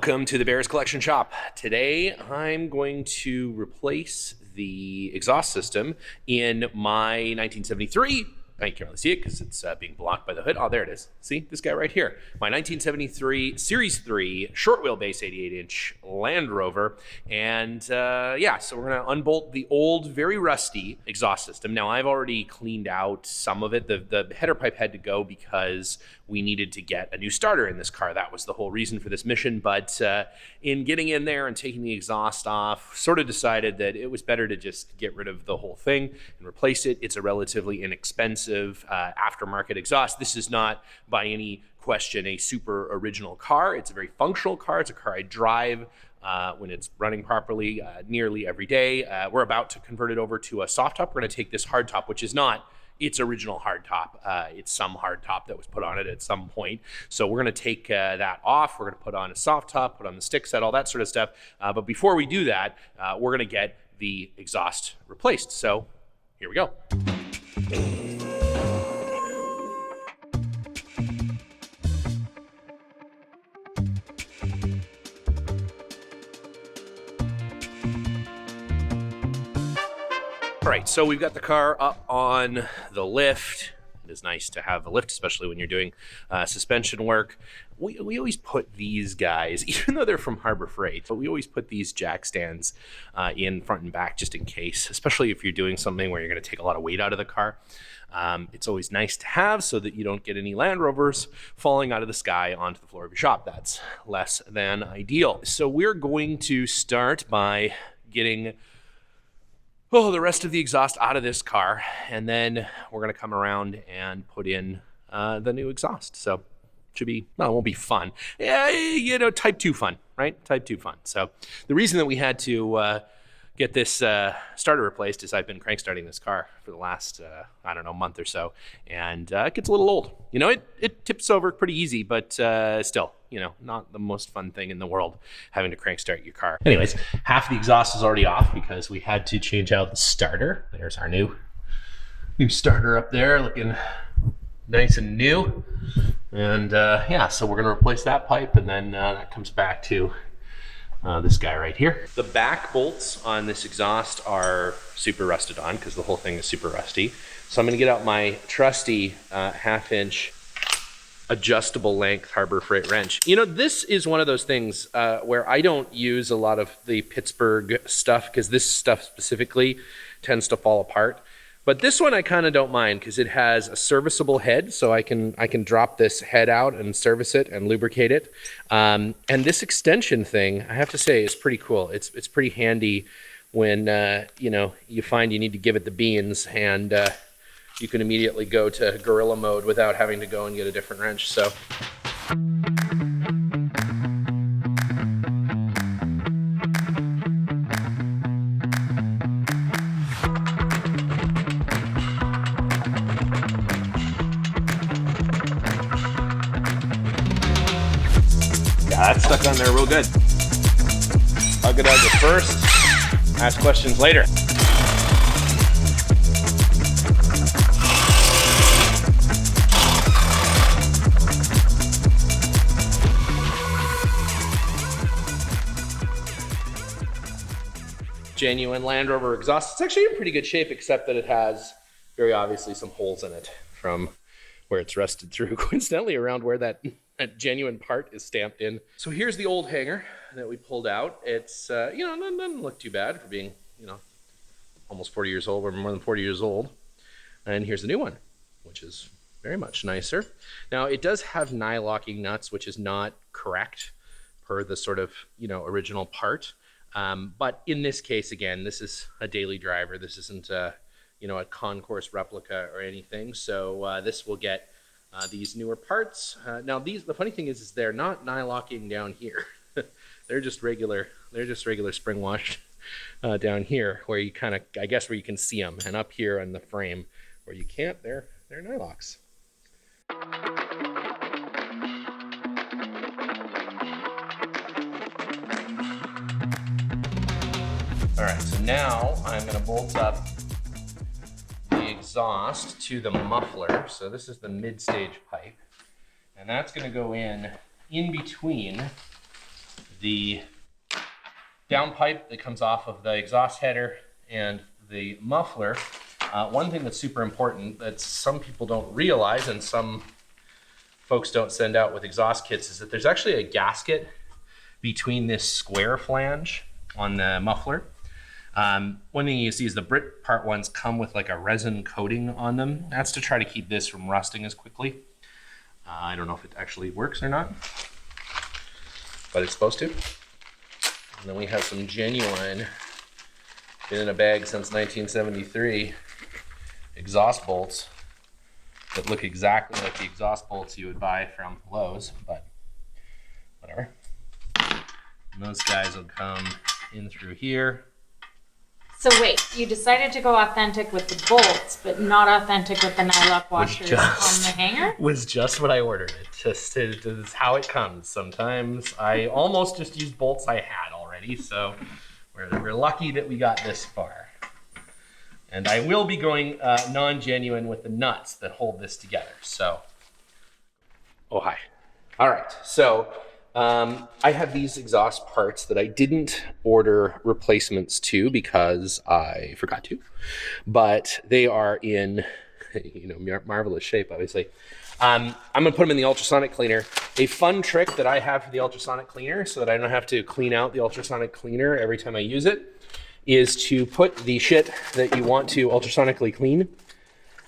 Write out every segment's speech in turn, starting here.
Welcome to the Bears Collection Shop. Today I'm going to replace the exhaust system in my 1973. I can't really see it because it's being blocked by the hood. Oh, there it is. See this guy right here. My 1973 Series 3 short wheelbase 88-inch Land Rover. And yeah, so we're going to unbolt the old, very rusty exhaust system. Now, I've already cleaned out some of it. The header pipe had to go because we needed to get a new starter in this car. That was the whole reason for this mission. But in getting in there and taking the exhaust off, sort of decided that it was better to just get rid of the whole thing and replace it. It's a relatively inexpensive aftermarket exhaust. This is not by any question a super original car. It's a very functional car. It's a car I drive when it's running properly nearly every day. We're about to convert it over to a soft top. We're going to take this hard top, which is not its original hard top. It's some hard top that was put on it at some point. So we're going to take that off. We're going to put on a soft top, put on the stick set, all that sort of stuff. But before we do that, we're going to get the exhaust replaced. So here we go. All right, so we've got the car up on the lift. It is nice to have a lift, especially when you're doing suspension work. We always put these guys, even though they're from Harbor Freight, but we always put these jack stands in front and back just in case, especially if you're doing something where you're going to take a lot of weight out of the car. It's always nice to have so that you don't get any Land Rovers falling out of the sky onto the floor of your shop. That's less than ideal. So we're going to start by getting the rest of the exhaust out of this car, and then we're going to come around and put in the new exhaust. So it should be, well, it won't be fun. Yeah, you know, type 2 fun, right? Type 2 fun. So the reason that we had to get this starter replaced is I've been crank starting this car for the last, I don't know, month or so, and it gets a little old. You know, it tips over pretty easy, but still, you know, not the most fun thing in the world, having to crank start your car. Anyways, half the exhaust is already off because we had to change out the starter. There's our new starter up there, looking nice and new. And yeah, so we're gonna replace that pipe, and then that comes back to this guy right here. The back bolts on this exhaust are super rusted on because the whole thing is super rusty. So I'm gonna get out my trusty 1/2-inch adjustable length Harbor Freight wrench. You know, this is one of those things where I don't use a lot of the Pittsburgh stuff because this stuff specifically tends to fall apart. But this one I kind of don't mind because it has a serviceable head, so I can drop this head out and service it and lubricate it. And this extension thing, I have to say, is pretty cool. It's pretty handy when you know, you find you need to give it the beans, and you can immediately go to gorilla mode without having to go and get a different wrench. So. That's stuck on there real good. Hug it first, ask questions later. Genuine Land Rover exhaust. It's actually in pretty good shape, except that it has very obviously some holes in it from where it's rusted through, coincidentally around where that genuine part is stamped in. So here's the old hanger that we pulled out. It's, you know, doesn't look too bad for being, you know, almost 40 years old, or more than 40 years old. And here's the new one, which is very much nicer. Now, it does have nylock-ing nuts, which is not correct per the sort of, you know, original part. But in this case, again, this is a daily driver. This isn't a, you know, a concourse replica or anything. So this will get these newer parts. Now, the funny thing is they're not nylocking down here. they're just regular spring washed down here, where you kind of, I guess, where you can see them, and up here on the frame where you can't, they're nylocks. All right, so now I'm going to bolt up the exhaust to the muffler. So this is the mid-stage pipe, and that's going to go in between the downpipe that comes off of the exhaust header and the muffler. One thing that's super important that some people don't realize and some folks don't send out with exhaust kits is that there's actually a gasket between this square flange on the muffler. One thing you see is the Brit part ones come with like a resin coating on them. That's to try to keep this from rusting as quickly. I don't know if it actually works or not, but it's supposed to. And then we have some genuine, been in a bag since 1973, exhaust bolts that look exactly like the exhaust bolts you would buy from Lowe's, but whatever. And those guys will come in through here. So wait, you decided to go authentic with the bolts, but not authentic with the nylock washers on the hanger? Was just what I ordered. This is how it comes. Sometimes I almost just used bolts I had already, so we're lucky that we got this far. And I will be going non-genuine with the nuts that hold this together. So, oh hi. All right, so I have these exhaust parts that I didn't order replacements to because I forgot to, but they are in, marvelous shape, obviously. I'm gonna put them in the ultrasonic cleaner. A fun trick that I have for the ultrasonic cleaner so that I don't have to clean out the ultrasonic cleaner every time I use it is to put the shit that you want to ultrasonically clean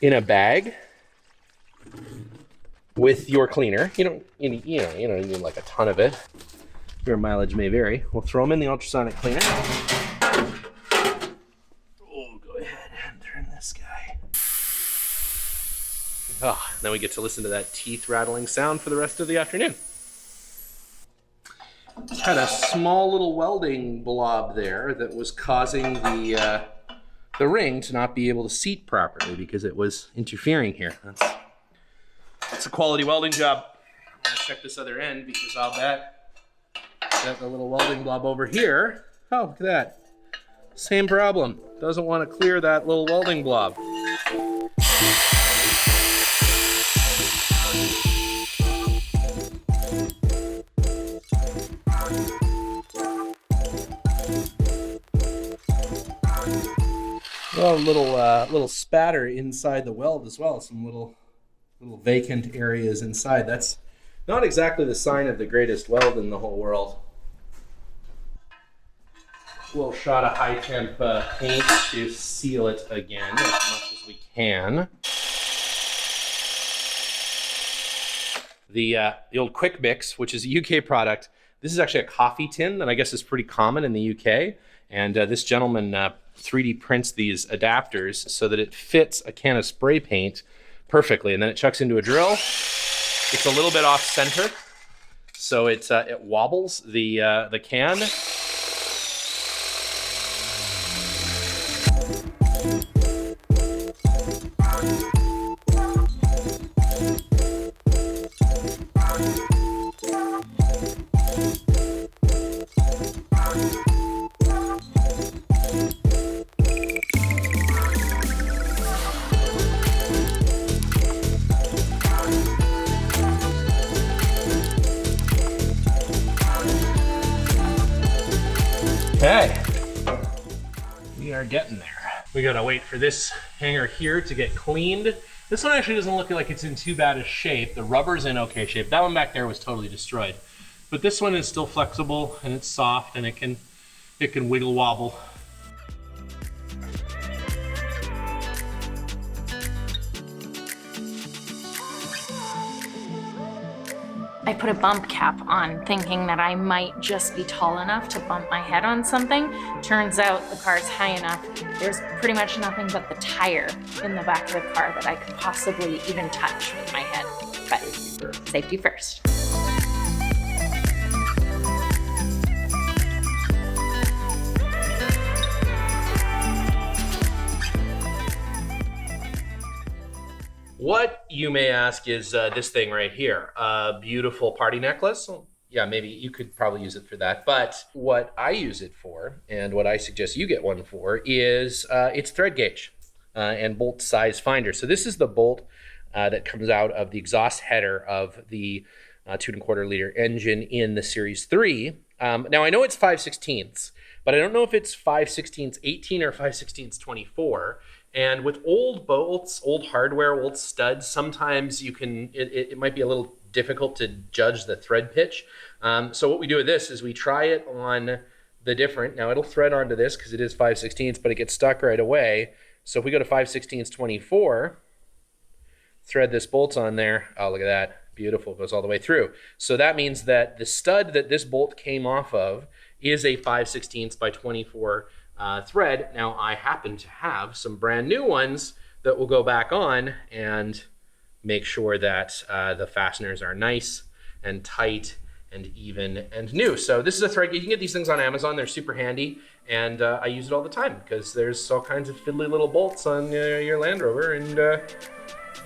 in a bag with your cleaner. You don't need like a ton of it. Your mileage may vary. We'll throw them in the ultrasonic cleaner. Oh, go ahead and turn this guy. Then we get to listen to that teeth rattling sound for the rest of the afternoon. Had a small little welding blob there that was causing the ring to not be able to seat properly because it was interfering here. That's a quality welding job. I'm gonna check this other end because I'll bet that the little welding blob over here, oh, look at that. Same problem. Doesn't want to clear that little welding blob. Well, little spatter inside the weld as well. Some little vacant areas inside. That's not exactly the sign of the greatest weld in the whole world. A little shot of high temp paint to seal it again as much as we can. The old Quick Mix, which is a UK product. This is actually a coffee tin that I guess is pretty common in the UK. And this gentleman 3D prints these adapters so that it fits a can of spray paint perfectly. And then it chucks into a drill. It's a little bit off center, so it wobbles the can. Okay, we are getting there. We gotta wait for this hanger here to get cleaned. This one actually doesn't look like it's in too bad a shape. The rubber's in okay shape. That one back there was totally destroyed. But this one is still flexible and it's soft and it can wiggle wobble. I put a bump cap on thinking that I might just be tall enough to bump my head on something. Turns out the car's high enough. There's pretty much nothing but the tire in the back of the car that I could possibly even touch with my head. But safety first. What you may ask is this thing right here, a beautiful party necklace. Well, yeah, maybe you could probably use it for that. But what I use it for, and what I suggest you get one for, is its thread gauge and bolt size finder. So this is the bolt that comes out of the exhaust header of the 2.25 liter engine in the Series 3. Now I know it's 5/16, but I don't know if it's 5/16 18 or 5/16 24. And with old bolts, old hardware, old studs, sometimes it might be a little difficult to judge the thread pitch. So what we do with this is we try it on the different. Now it'll thread onto this because it is 5/16, but it gets stuck right away. So if we go to 5/16 24, thread this bolt on there. Oh, look at that. Beautiful. Goes all the way through. So that means that the stud that this bolt came off of is a 5/16 by 24 thread. Now I happen to have some brand new ones that will go back on and make sure that the fasteners are nice and tight and even and new. So this is a thread. You can get these things on Amazon. They're super handy, and I use it all the time because there's all kinds of fiddly little bolts on your Land Rover, and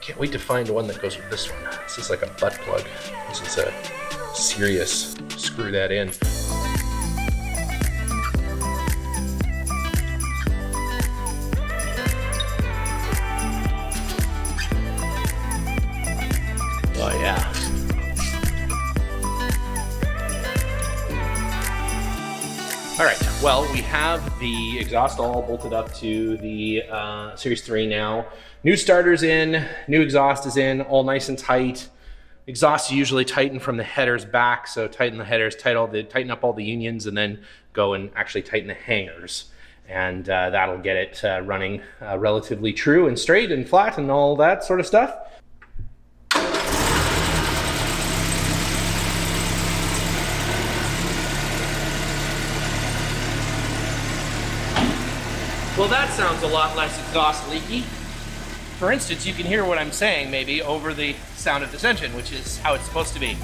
can't wait to find one that goes with this one. This is like a butt plug. This is a serious screw that in. Oh yeah. All right, well, we have the exhaust all bolted up to the Series 3 now. New starter's in, new exhaust is in, all nice and tight. Exhaust is usually tighten from the headers back, so tighten the headers, tighten up all the unions, and then go and actually tighten the hangers. And that'll get it running relatively true and straight and flat and all that sort of stuff. Well, that sounds a lot less exhaust leaky. For instance, you can hear what I'm saying maybe over the sound of this engine, which is how it's supposed to be.